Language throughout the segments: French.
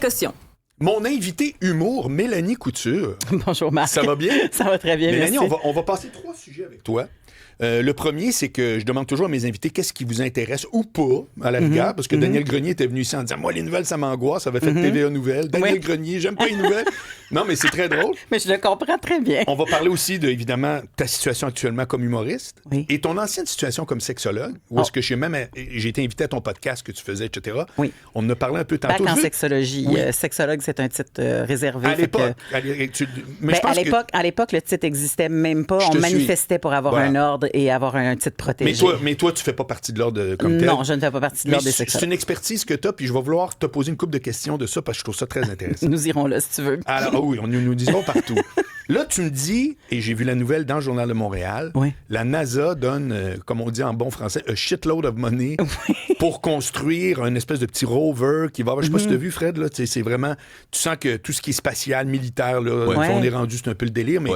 Caution. Mon invité humour, Mélanie Couture. Bonjour Marc. Ça va bien? Ça va très bien, Mélanie, merci. on va passer 3 sujets avec toi. Le premier, c'est que je demande toujours à mes invités qu'est-ce qui vous intéresse ou pas, à la rigueur, parce que Daniel Grenier était venu ici en disant « Moi, les nouvelles, ça m'angoisse. » Ça avait fait TVA Nouvelles. Daniel Grenier, j'aime pas les nouvelles. Non, mais c'est très drôle. Mais je le comprends très bien. On va parler aussi de, évidemment, ta situation actuellement comme humoriste et ton ancienne situation comme sexologue, où est-ce que j'ai été invité à ton podcast que tu faisais, etc. Oui. On en a parlé un peu tantôt. Bac en sexologie. Oui. Sexologue, c'est un titre réservé. À l'époque. À l'époque, le titre n'existait même pas. On manifestait pour avoir un ordre et avoir un titre protégé. Mais toi, tu fais pas partie de l'ordre comme tel. Non, je ne fais pas partie de l'ordre des sexologues. C'est une expertise que tu as, puis je vais vouloir te poser une couple de questions de ça, parce que je trouve ça très intéressant. Nous irons là, si tu veux. Alors, oui, nous dirons partout. Là, tu me dis, et j'ai vu la nouvelle dans le Journal de Montréal, la NASA donne, comme on dit en bon français, a shitload of money pour construire un espèce de petit rover qui va avoir, je sais pas si tu as vu, Fred, là, c'est vraiment, tu sens que tout ce qui est spatial, militaire, là, on est rendu, c'est un peu le délire, mais...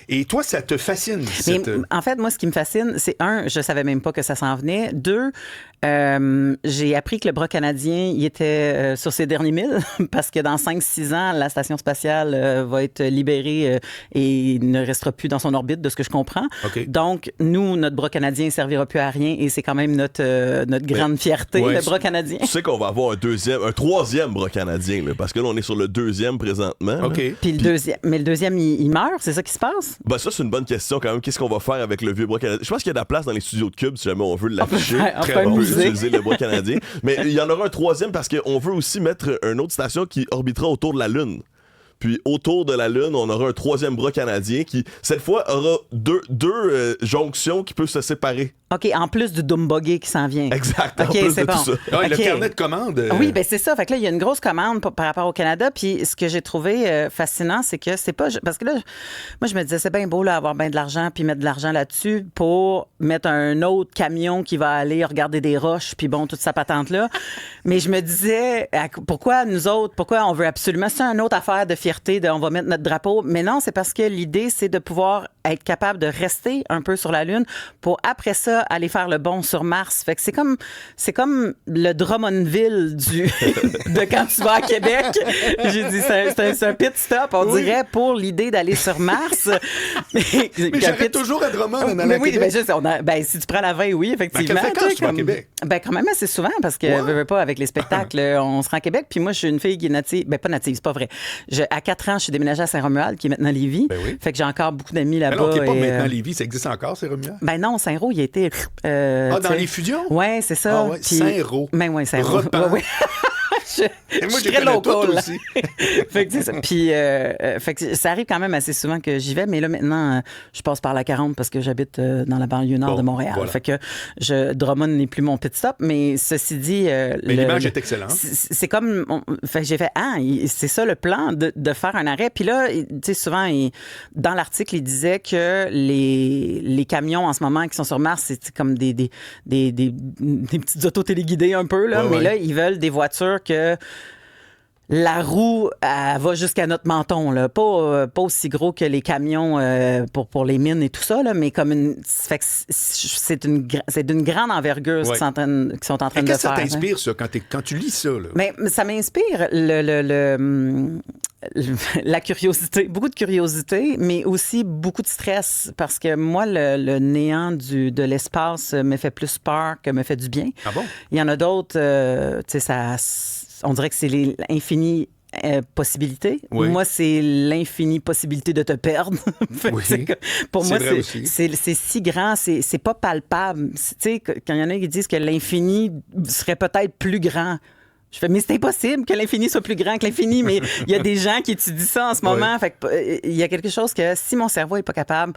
Et toi, ça te fascine? En fait, moi, ce qui me fascine, c'est je savais même pas que ça s'en venait. 2, j'ai appris que le bras canadien, il était sur ses derniers milles parce que dans 5-6 ans, la station spatiale va être libérée et il ne restera plus dans son orbite, de ce que je comprends. Okay. Donc, nous, notre bras canadien ne servira plus à rien et c'est quand même notre grande fierté, le bras canadien. Tu sais qu'on va avoir un troisième bras canadien, là, parce que là, on est sur le 2e présentement. OK. Puis le deuxième, il meurt, c'est ça qui se passe? Ben ça, c'est une bonne question quand même. Qu'est-ce qu'on va faire avec le vieux bras canadien? Je pense qu'il y a de la place dans les studios de Cube si jamais on veut l'afficher. On peut utiliser le bras canadien. Mais il y en aura un troisième parce qu'on veut aussi mettre une autre station qui orbitera autour de la Lune. Puis autour de la Lune, on aura un troisième bras canadien qui, cette fois, aura deux jonctions qui peuvent se séparer. OK, en plus du Dumbuggé qui s'en vient. Exact, en plus c'est de bon. tout ça. Ouais, le carnet de commandes. Oui, ben c'est ça. Fait que là, il y a une grosse commande par rapport au Canada. Puis ce que j'ai trouvé fascinant, c'est que c'est pas... Parce que là, moi, je me disais, c'est bien beau là, avoir bien de l'argent puis mettre de l'argent là-dessus pour mettre un autre camion qui va aller regarder des roches puis bon, toute sa patente-là. Mais je me disais, pourquoi nous autres, pourquoi on veut absolument... C'est une autre affaire de fierté, on va mettre notre drapeau. Mais non, c'est parce que l'idée, c'est de pouvoir être capable de rester un peu sur la Lune pour, après ça, aller faire le bond sur Mars. Fait que c'est comme le Drummondville de quand tu vas à Québec. J'ai dit, c'est un pit stop, on dirait, pour l'idée d'aller sur Mars. Mais j'arrête toujours à Drummond en allant à Québec. Si tu prends la 20, oui, effectivement. Quelle fréquence tu vas à Québec? Ben, quand même assez souvent, parce que, veux pas, avec les spectacles, on se rend à Québec. Puis moi, je suis une fille qui est native. Ben, pas native, c'est pas vrai. À 4 ans, je suis déménagée à Saint-Romuald, qui est maintenant Lévis. Ben oui. Fait que j'ai encore beaucoup d'amis là-bas. Alors, qui n'est pas maintenant Lévis, ça existe encore, Saint-Romuald? Ben non, Saint-Roch, il a été... dans les fusions? Oui, c'est ça. Ah ouais, Saint-Roch. Ben oui, Saint-Roch. Ouais. Et moi, je suis très local aussi. Fait que c'est ça. Puis, fait que ça arrive quand même assez souvent que j'y vais, mais là, maintenant, je passe par la 40 parce que j'habite dans la banlieue nord de Montréal. Voilà. Fait que Drummond n'est plus mon pit stop, mais ceci dit... mais l'image est excellente. C'est comme... Fait que j'ai fait, c'est ça le plan, de faire un arrêt. Puis là, tu sais, souvent, dans l'article, il disait que les camions, en ce moment, qui sont sur Mars, c'est comme des petites autos téléguidées un peu, là. Mais là, ils veulent des voitures que la roue, elle va jusqu'à notre menton, là. Pas aussi gros que les camions pour les mines et tout ça, là, mais comme fait que c'est d'une grande envergure ce qu'ils sont en train de faire. Qu'est-ce que ça t'inspire, ça, quand tu lis ça? Là? Mais ça m'inspire la curiosité, beaucoup de curiosité, mais aussi beaucoup de stress, parce que moi, le néant de l'espace me fait plus peur que me fait du bien. Ah bon? Il y en a d'autres, tu sais, on dirait que c'est l'infini possibilité. Oui. Moi, c'est l'infinie possibilité de te perdre. Oui. Pour moi, c'est si grand, c'est pas palpable. Tu sais, quand il y en a qui disent que l'infini serait peut-être plus grand, je fais, mais c'est impossible que l'infini soit plus grand que l'infini, mais il y a des gens qui étudient ça en ce moment. Oui. Fait que, il y a quelque chose que si mon cerveau n'est pas capable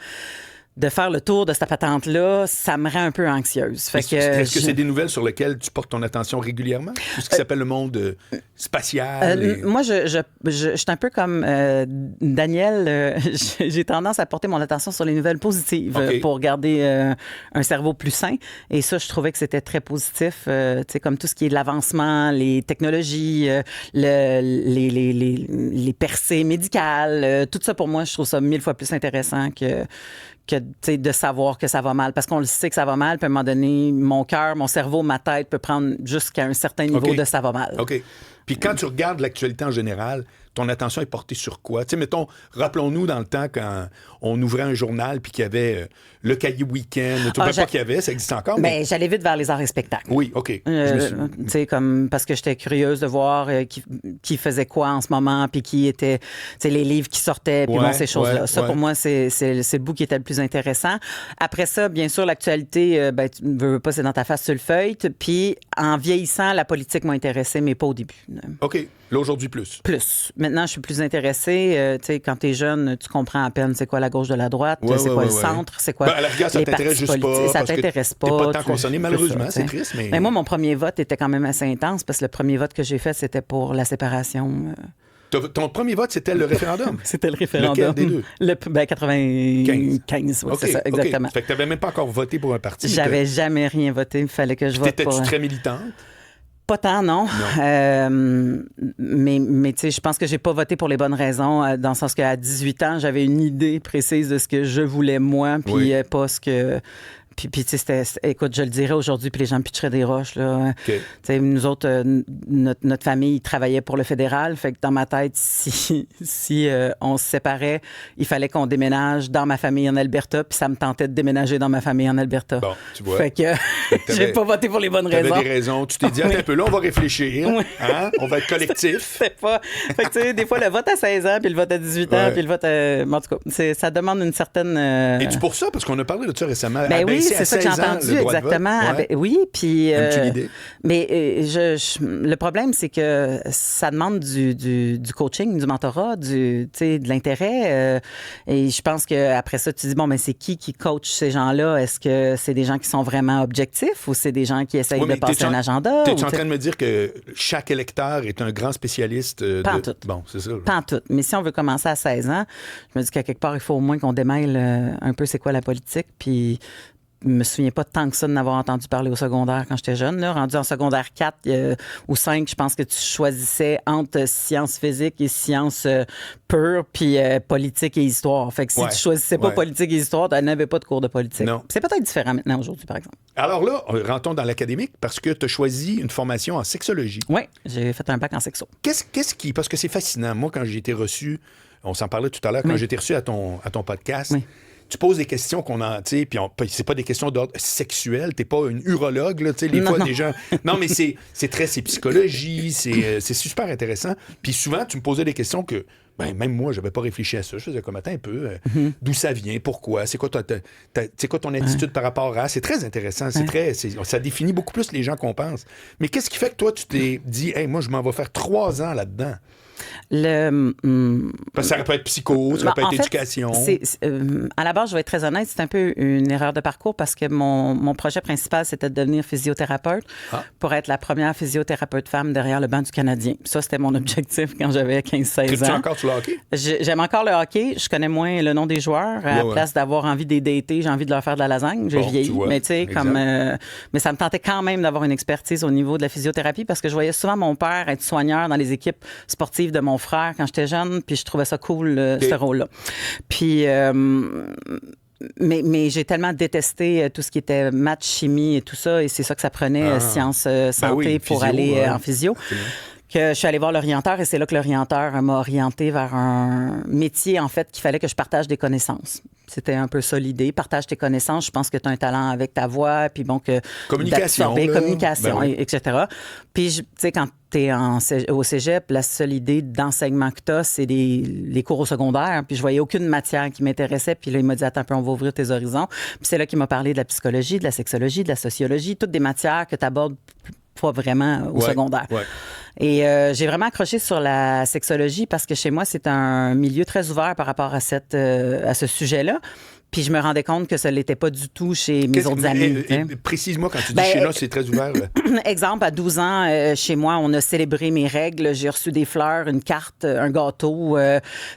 de faire le tour de cette patente-là, ça me rend un peu anxieuse. Est-ce que c'est des nouvelles sur lesquelles tu portes ton attention régulièrement? Tout ce qui s'appelle le monde spatial? Moi, je suis un peu comme Daniel. J'ai tendance à porter mon attention sur les nouvelles positives pour garder un cerveau plus sain. Et ça, je trouvais que c'était très positif. Tu sais, comme tout ce qui est de l'avancement, les technologies, les percées médicales, tout ça, pour moi, je trouve ça 1000 fois plus intéressant que de savoir que ça va mal. Parce qu'on le sait que ça va mal, puis à un moment donné, mon cœur, mon cerveau, ma tête peut prendre jusqu'à un certain niveau de ça va mal. OK. Puis quand tu regardes l'actualité en général, ton attention est portée sur quoi? Tu sais, mettons, rappelons-nous dans le temps quand on ouvrait un journal puis qu'il y avait le Cahier Week-end, tout pas qu'il y avait, ça existe encore. Mais j'allais vite vers les arts et spectacles. Oui, OK. Tu sais, comme parce que j'étais curieuse de voir qui faisait quoi en ce moment, puis qui était, tu sais, les livres qui sortaient, puis bon, ces choses-là. Ça, pour moi, c'est le bout qui était le plus intéressant. Après ça, bien sûr, l'actualité, tu veux pas, c'est dans ta face sur le feuille. Puis en vieillissant, la politique m'a intéressée, mais pas au début. OK. Là, aujourd'hui, plus. Plus. Maintenant, je suis plus intéressée. Tu sais, quand t'es jeune, tu comprends à peine c'est quoi la gauche de la droite, c'est quoi le centre, c'est quoi à la rigueur, ça t'intéresse juste pas. Ça t'intéresse pas. T'es pas tant concerné, malheureusement, c'est triste. Mais moi, mon premier vote était quand même assez intense parce que le premier vote que j'ai fait, c'était pour la séparation. Ton premier vote, c'était le référendum? C'était le référendum. Lequel des deux? 95, oui, c'est ça, exactement. Okay. Fait que t'avais même pas encore voté pour un parti. J'avais jamais rien voté. Il fallait que je vote pour... T'étais-tu très militante? Pas tant, non. Mais tu sais, je pense que j'ai pas voté pour les bonnes raisons, dans le sens qu'à 18 ans, j'avais une idée précise de ce que je voulais moi, puis pas ce que... Puis tu sais, écoute, je le dirais aujourd'hui, puis les gens me pitcheraient des roches, là. Tu sais, nous autres, notre famille travaillait pour le fédéral, fait que dans ma tête, si on se séparait, il fallait qu'on déménage dans ma famille en Alberta, puis ça me tentait de déménager dans ma famille en Alberta. Bon, tu vois. Fait que j'ai pas voté pour les bonnes raisons. T'avais des raisons. Tu t'es dit, attends un peu, là, on va réfléchir. Hein? On va être collectif. C'est pas... Fait que tu sais, des fois, le vote à 16 ans, puis le vote à 18 ans, puis le vote à... En tout cas, ça demande une certaine... Es-tu pour ça? Parce qu'on a parlé de ça récemment. Ben oui, c'est ça que j'ai entendu, exactement. Oui, puis... Aimes-tu l'idée? Mais le problème, c'est que ça demande du coaching, du mentorat, de l'intérêt. Et je pense qu'après ça, tu dis, bon, mais c'est qui coach ces gens-là? Est-ce que c'est des gens qui sont vraiment objectifs ou c'est des gens qui essayent de passer un agenda? T'es-tu en train de me dire que chaque électeur est un grand spécialiste Pantoute. Bon, c'est ça. Pantoute. Mais si on veut commencer à 16 ans, je me dis qu'à quelque part, il faut au moins qu'on démêle un peu c'est quoi la politique, puis... Je me souviens pas tant que ça de n'avoir entendu parler au secondaire quand j'étais jeune. Là. Rendu en secondaire 4 ou 5, je pense que tu choisissais entre sciences physiques et sciences pures, puis politique et histoire. Fait que si tu choisissais pas politique et histoire, tu n'avais pas de cours de politique. Non. C'est peut-être différent maintenant aujourd'hui, par exemple. Alors là, rentrons dans l'académique parce que tu as choisi une formation en sexologie. Oui, j'ai fait un bac en sexo. Qu'est-ce qui... Parce que c'est fascinant. Moi, quand j'ai été reçu, on s'en parlait tout à l'heure, quand j'ai été reçu à ton podcast... Tu poses des questions qu'on a, tu sais, puis c'est pas des questions d'ordre sexuel, t'es pas une urologue, là, tu sais, les fois, des gens... Non, mais c'est psychologie, c'est super intéressant. Puis souvent, tu me posais des questions que, même moi, j'avais pas réfléchi à ça. Je faisais comme, attends un peu, d'où ça vient, pourquoi, c'est quoi ton attitude par rapport à... C'est très intéressant, ça définit beaucoup plus les gens qu'on pense. Mais qu'est-ce qui fait que toi, tu t'es dit, hey, moi, je m'en vais faire 3 ans là-dedans? Parce que ça peut être psycho, ça peut être éducation. À la base, je vais être très honnête, c'est un peu une erreur de parcours parce que mon projet principal, c'était de devenir physiothérapeute pour être la première physiothérapeute femme derrière le banc du Canadien. Ça, c'était mon objectif quand j'avais 15-16 ans. Traites-tu encore sur le hockey? J'aime encore le hockey. Je connais moins le nom des joueurs. À la place d'avoir envie de les dater, j'ai envie de leur faire de la lasagne. J'ai vieilli. Mais tu sais, mais ça me tentait quand même d'avoir une expertise au niveau de la physiothérapie parce que je voyais souvent mon père être soigneur dans les équipes sportives de mon frère quand j'étais jeune, puis je trouvais ça cool, ce rôle-là. Puis... Mais j'ai tellement détesté tout ce qui était maths, chimie et tout ça, et c'est ça que ça prenait, sciences, santé, pour aller en physio. Que je suis allée voir l'orienteur et c'est là que l'orienteur m'a orientée vers un métier, en fait, qu'il fallait que je partage des connaissances. C'était un peu ça l'idée. Partage tes connaissances. Je pense que tu as un talent avec ta voix, puis bon, que communication, etc. Puis, tu sais, quand tu es au cégep, la seule idée d'enseignement que tu as, c'est les cours au secondaire. Puis je voyais aucune matière qui m'intéressait. Puis là, il m'a dit, attends un peu, on va ouvrir tes horizons. Puis c'est là qu'il m'a parlé de la psychologie, de la sexologie, de la sociologie, toutes des matières que tu abordes pas vraiment au secondaire. Et j'ai vraiment accroché sur la sexologie parce que chez moi, c'est un milieu très ouvert par rapport à ce sujet-là. Puis je me rendais compte que ça ne l'était pas du tout chez mes autres amis. Précise-moi quand tu dis chez nous, c'est très ouvert. Exemple, à 12 ans, chez moi, on a célébré mes règles. J'ai reçu des fleurs, une carte, un gâteau.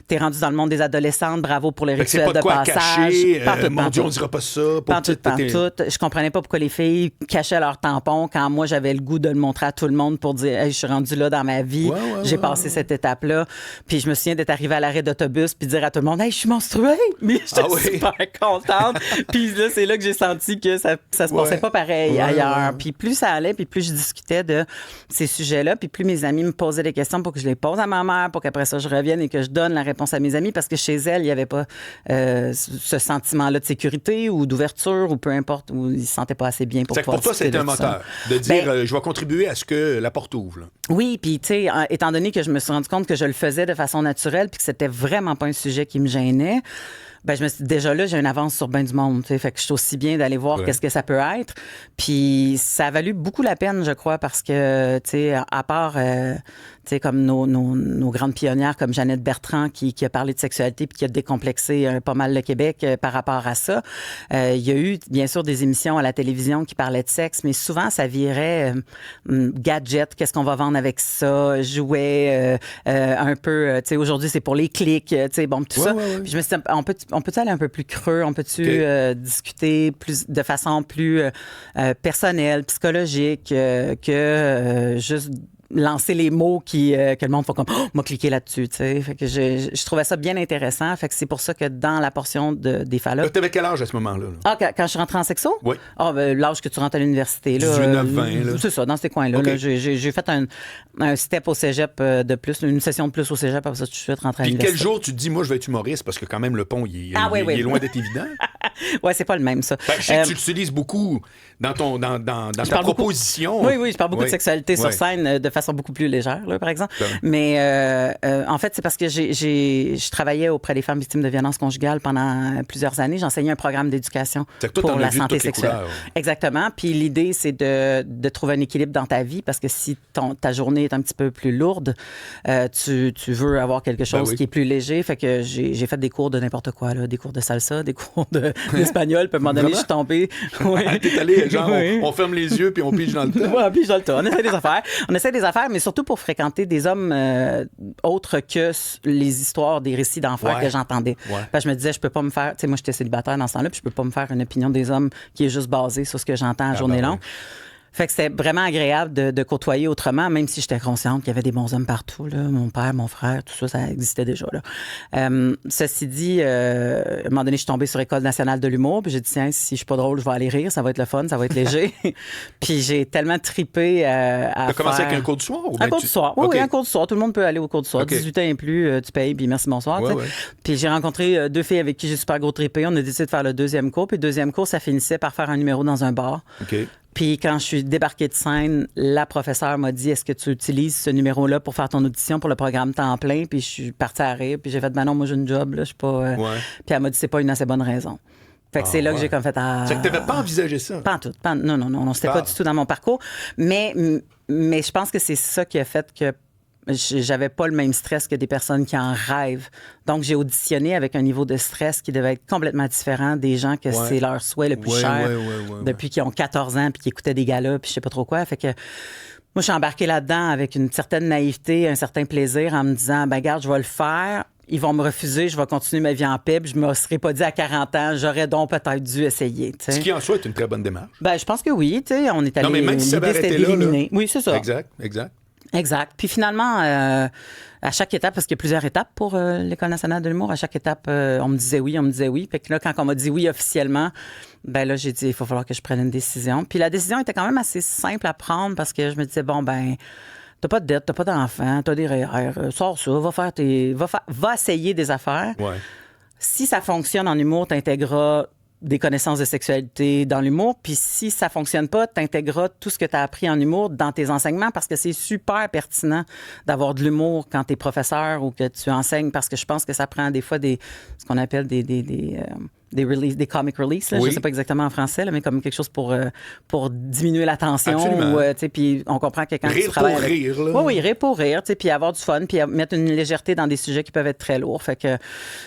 T'es rendu dans le monde des adolescentes. Bravo pour les rituels de passage. Mon Dieu, on ne dira pas ça. Pantoute. Je comprenais pas pourquoi les filles cachaient leur tampon quand moi, j'avais le goût de le montrer à tout le monde pour dire hey, je suis rendue rendu là dans ma vie. J'ai passé cette étape-là. Puis je me souviens d'être arrivée à l'arrêt d'autobus puis dire à tout le monde, hey, je suis menstruée. Mais j'étais super contente. Puis là, c'est là que j'ai senti que ça se passait pas pareil ailleurs. Puis plus ça allait, puis plus je discutais de ces sujets-là, puis plus mes amis me posaient des questions pour que je les pose à ma mère, pour qu'après ça, je revienne et que je donne la réponse à mes amis, parce que chez elle, il n'y avait pas ce sentiment-là de sécurité ou d'ouverture ou peu importe, où ils ne se sentaient pas assez bien pour pouvoir. Pour toi, c'était un moteur de dire je vais contribuer à ce que la porte ouvre. Là. Oui, puis tu sais, étant donné que je me suis rendu compte que je le faisais de façon naturelle puis que c'était vraiment pas un sujet qui me gênait, ben je me suis dit, déjà là, j'ai une avance sur bien du monde. Fait que je suis aussi bien d'aller voir qu'est-ce que ça peut être. Puis ça a valu beaucoup la peine, je crois, parce que, tu sais, à part, tu sais, comme nos grandes pionnières comme Jeannette Bertrand qui a parlé de sexualité puis qui a décomplexé pas mal le Québec par rapport à ça. Il y a eu, bien sûr, des émissions à la télévision qui parlaient de sexe, mais souvent, ça virait gadget, qu'est-ce qu'on va vendre avec ça, jouets, un peu, tu sais, aujourd'hui, c'est pour les clics, tu sais, bon, tout ça. Puis je me suis dit, on peut-tu aller un peu plus creux? On peut-tu discuter de façon plus personnelle, psychologique, que juste lancer les mots que le monde fait comme m'a cliqué là-dessus, tu sais. Fait que je trouvais ça bien intéressant. Fait que c'est pour ça que dans la portion des fallops. T'avais quel âge à ce moment-là? Quand je suis rentrée en sexo? Oui. L'âge que tu rentres à l'université. 18, 9, 20. C'est ça, dans ces coins-là. Là, j'ai fait un step au cégep de plus, une session de plus au cégep, après ça, tout de suite rentrer à l'université. Puis quel jour tu te dis, moi, je vais être humoriste, parce que quand même, le pont, il est loin d'être évident. Oui, c'est pas le même, ça. Je sais que tu l'utilises beaucoup dans ta proposition. Oui, je parle beaucoup de sexualité sur scène de façon beaucoup plus légère, là, par exemple. Mais en fait, c'est parce que je travaillais auprès des femmes victimes de violences conjugales pendant plusieurs années. J'enseignais un programme d'éducation pour la santé sexuelle. Exactement. Puis l'idée, c'est de trouver un équilibre dans ta vie, parce que si ta journée est un petit peu plus lourde, tu veux avoir quelque chose qui est plus léger. Fait que j'ai fait des cours de n'importe quoi, là, des cours de salsa, des cours d'espagnol. Puis à un moment donné, je suis tombée. T'es allé, genre, on ferme les yeux puis on pige dans le tas. Oui, on pige dans le tas. On essaie des affaires. On essaie des affaires, mais surtout pour fréquenter des hommes autres que les histoires, des récits d'enfer que j'entendais. Parce que je me disais, je peux pas me faire... Tu sais, moi, j'étais célibataire dans ce temps-là, puis je peux pas me faire une opinion des hommes qui est juste basée sur ce que j'entends à journée longue. Fait que c'était vraiment agréable de côtoyer autrement, même si j'étais consciente qu'il y avait des bons hommes partout. Là. Mon père, mon frère, tout ça, ça existait déjà. Là. Ceci dit, à un moment donné, je suis tombée sur École nationale de l'humour, puis j'ai dit, tiens, si je suis pas drôle, je vais aller rire, ça va être le fun, ça va être léger. Puis j'ai tellement trippé à T'as commencé avec un cours du soir? Ou un cours du soir, oui, un cours du soir. Tout le monde peut aller au cours du soir. 18 ans et plus, tu payes, puis merci, bonsoir. Puis j'ai rencontré 2 filles avec qui j'ai super gros trippé. On a décidé de faire le 2e cours, puis le 2e cours, ça finissait par faire un numéro dans un bar. Puis quand je suis débarquée de scène, la professeure m'a dit, est-ce que tu utilises ce numéro-là pour faire ton audition pour le programme temps plein? Puis je suis partie à rire. Puis j'ai fait, ben non, moi j'ai une job, là, je suis pas... Puis elle m'a dit, c'est pas une assez bonne raison. Fait que c'est là que j'ai comme fait... C'est que t'avais pas envisagé ça? Pas en tout. Non, c'était pas du tout dans mon parcours. Mais je pense que c'est ça qui a fait que j'avais pas le même stress que des personnes qui en rêvent. Donc, j'ai auditionné avec un niveau de stress qui devait être complètement différent des gens que c'est leur souhait le plus cher depuis qu'ils ont 14 ans puis qui écoutaient des galas puis je sais pas trop quoi. Fait que moi, je suis embarquée là-dedans avec une certaine naïveté, un certain plaisir en me disant, ben garde, je vais le faire. Ils vont me refuser, je vais continuer ma vie en paix. Puis je me serais pas dit à 40 ans, j'aurais donc peut-être dû essayer. T'sais. Ce qui en soi est une très bonne démarche. Ben, je pense que oui. On est allé... Non, mais même si ça avait arrêté là... Oui, c'est ça. Exact. Puis finalement, à chaque étape, parce qu'il y a plusieurs étapes pour l'École nationale de l'humour, à chaque étape, on me disait oui. Puis là, quand on m'a dit oui officiellement, ben là, j'ai dit, il faut falloir que je prenne une décision. Puis la décision était quand même assez simple à prendre parce que je me disais, bon, ben, t'as pas de dette, t'as pas d'enfant, t'as des REER, sors ça, va essayer des affaires. Si ça fonctionne en humour, t'intégreras des connaissances de sexualité dans l'humour. Puis si ça fonctionne pas, t'intégreras tout ce que tu as appris en humour dans tes enseignements parce que c'est super pertinent d'avoir de l'humour quand tu es professeur ou que tu enseignes parce que je pense que ça prend des fois ce qu'on appelle des comic release. Là. Je sais pas exactement en français, là, mais comme quelque chose pour diminuer la tension. Puis on comprend que quand tu travailles... Rire pour rire. Oui, rire pour rire. Puis avoir du fun, puis mettre une légèreté dans des sujets qui peuvent être très lourds. Fait que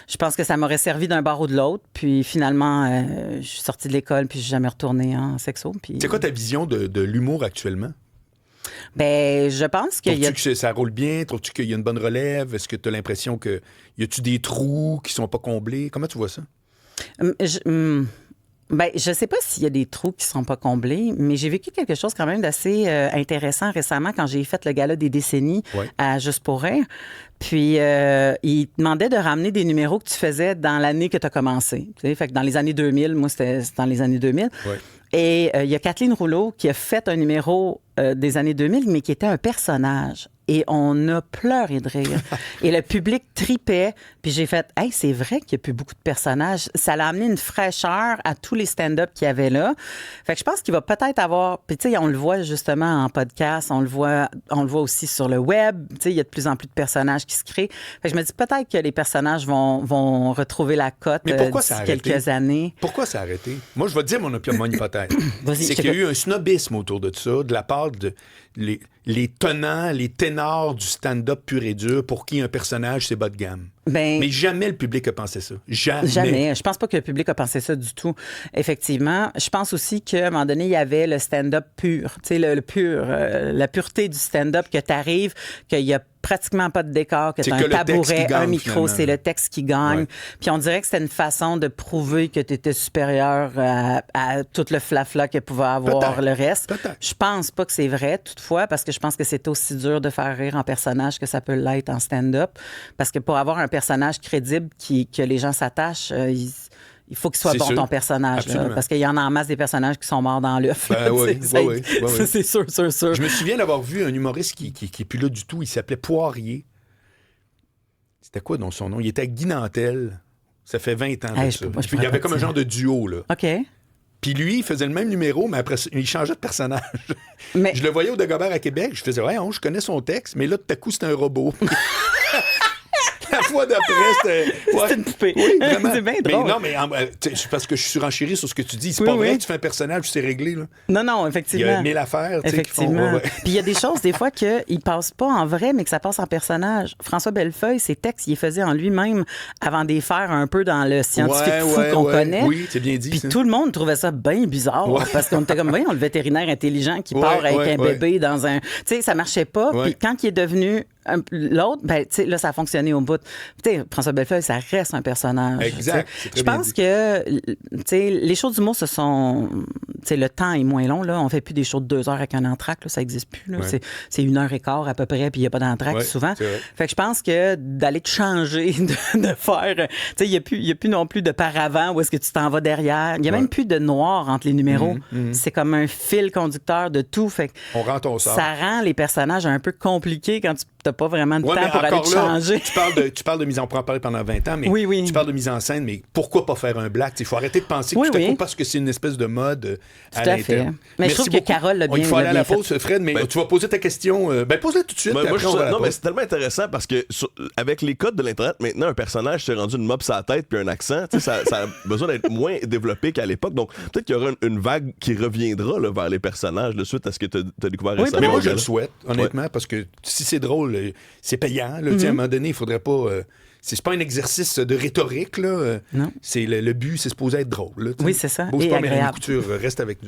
je pense que ça m'aurait servi d'un bord ou de l'autre. Puis finalement, je suis sortie de l'école, puis je suis jamais retournée en sexo. Puis... C'est quoi ta vision de l'humour actuellement? Ben, je pense qu'il y a... Trouves-tu que ça roule bien? Trouves-tu qu'il y a une bonne relève? Est-ce que tu as l'impression que... Y a-tu des trous qui sont pas comblés? Comment tu vois ça? Ben, je sais pas s'il y a des trous qui sont pas comblés, mais j'ai vécu quelque chose quand même d'assez intéressant récemment quand j'ai fait le gala des décennies à Juste pour rire. Puis, il te demandait de ramener des numéros que tu faisais dans l'année que tu as commencé. Tu sais, fait que dans les années 2000, moi, c'était dans les années 2000. Ouais. Et il y a Kathleen Rouleau qui a fait un numéro des années 2000, mais qui était un personnage. Et on a pleuré de rire. Et le public tripait. Puis j'ai fait, hey, c'est vrai qu'il n'y a plus beaucoup de personnages. Ça l'a amené une fraîcheur à tous les stand-up qu'il y avait là. Fait que je pense qu'il va peut-être avoir. Puis tu sais, on le voit justement en podcast, on le voit aussi sur le web. Tu sais, il y a de plus en plus de personnages qui se créent. Fait que je me dis peut-être que les personnages vont retrouver la cote d'ici quelques années. Pourquoi ça a arrêté? Moi, je vais te dire mon hypothèse. C'est qu'il y a eu un snobisme autour de ça, de la part de les tenants, les ténors du stand-up pur et dur pour qui un personnage, c'est bas de gamme. Mais jamais le public a pensé ça. Jamais. Je pense pas que le public a pensé ça du tout. Effectivement. Je pense aussi qu'à un moment donné, il y avait le stand-up pur. Tu sais, le pur, la pureté du stand-up que t'arrives, qu'il y a pratiquement pas de décor, que tu as un tabouret, un micro, finalement. C'est le texte qui gagne. Ouais. Puis on dirait que c'était une façon de prouver que tu étais supérieur à tout le flafla que pouvait avoir le reste. Je pense pas que c'est vrai, toutefois, parce que je pense que c'est aussi dur de faire rire en personnage que ça peut l'être en stand-up. Parce que pour avoir un personnage crédible que les gens s'attachent, il faut qu'il soit bon, ton personnage. Là, parce qu'il y en a en masse des personnages qui sont morts dans l'œuf. Oui. C'est sûr. Je me souviens d'avoir vu un humoriste qui est plus là du tout. Il s'appelait Poirier. C'était quoi dans son nom? Il était avec Guy Nantel. Ça fait 20 ans de ça. Il y avait comme un genre de duo, là. OK. Puis lui, il faisait le même numéro, mais après, il changeait de personnage. Je le voyais au Dagobert à Québec. Je faisais, je connais son texte, mais là, tout à coup, c'était un robot. La fois d'après, c'était une poupée. Oui, vraiment. C'est bien drôle. Mais non, mais c'est parce que je suis surenchéri sur ce que tu dis. C'est pas vrai que tu fais un personnage, c'est réglé. Là. Non, effectivement. Il y a 1000 affaires. Effectivement. Puis il y a des choses, des fois, qu'ils passent pas en vrai, mais que ça passe en personnage. François Bellefeuille, ses textes, il les faisait en lui-même avant de les faire un peu dans le scientifique fou qu'on connaît. Oui, c'est bien dit. Puis tout le monde trouvait ça bien bizarre. Parce qu'on était comme, voyons, le vétérinaire intelligent qui part avec un bébé dans un... Tu sais, ça marchait pas. Puis quand il est devenu l'autre, ben, tu sais, là, ça a fonctionné au bout. Tu sais, François Bellefeuille, ça reste un personnage. Exact. Je pense que, tu sais, les shows d'humour, ce sont... Tu sais, le temps est moins long, là. On fait plus des shows de 2 heures avec un entracte, là. Ça existe plus, là. C'est 1h15 à peu près, puis il n'y a pas d'entracte souvent. Fait que je pense que d'aller te changer, de faire... Tu sais, il n'y a plus non plus de paravent où est-ce que tu t'en vas derrière. Il n'y a même plus de noir entre les numéros. C'est comme un fil conducteur de tout. Fait que on rend ton sort. Ça rend les personnages un peu compliqués quand tu n'as pas vraiment de temps pour aller te changer. Tu parles de mise en... On pourra en parler pendant 20 ans, mais tu parles de mise en scène, mais pourquoi pas faire un black? Il faut arrêter de penser que tout à coup, parce que c'est une espèce de mode à l'interne. Mais je trouve que Carole l'a bien fait. Il faut aller à la pause, Fred, mais tu vas poser ta question. Pose-la tout de suite. Mais c'est tellement intéressant parce que avec les codes de l'Internet, maintenant, un personnage s'est rendu une mop sur la tête puis un accent. Ça a besoin d'être moins développé qu'à l'époque. Donc, peut-être qu'il y aura une vague qui reviendra là, vers les personnages de suite à ce que tu as découvert récemment. Mais moi, je le souhaite, honnêtement, parce que si c'est drôle, c'est payant. Là, à un moment donné, il faudrait pas... c'est pas un exercice de rhétorique. Là. Non. C'est le but, c'est supposé être drôle. Là, oui, c'est ça. Bouge pas, Mélanie Couture, reste avec nous.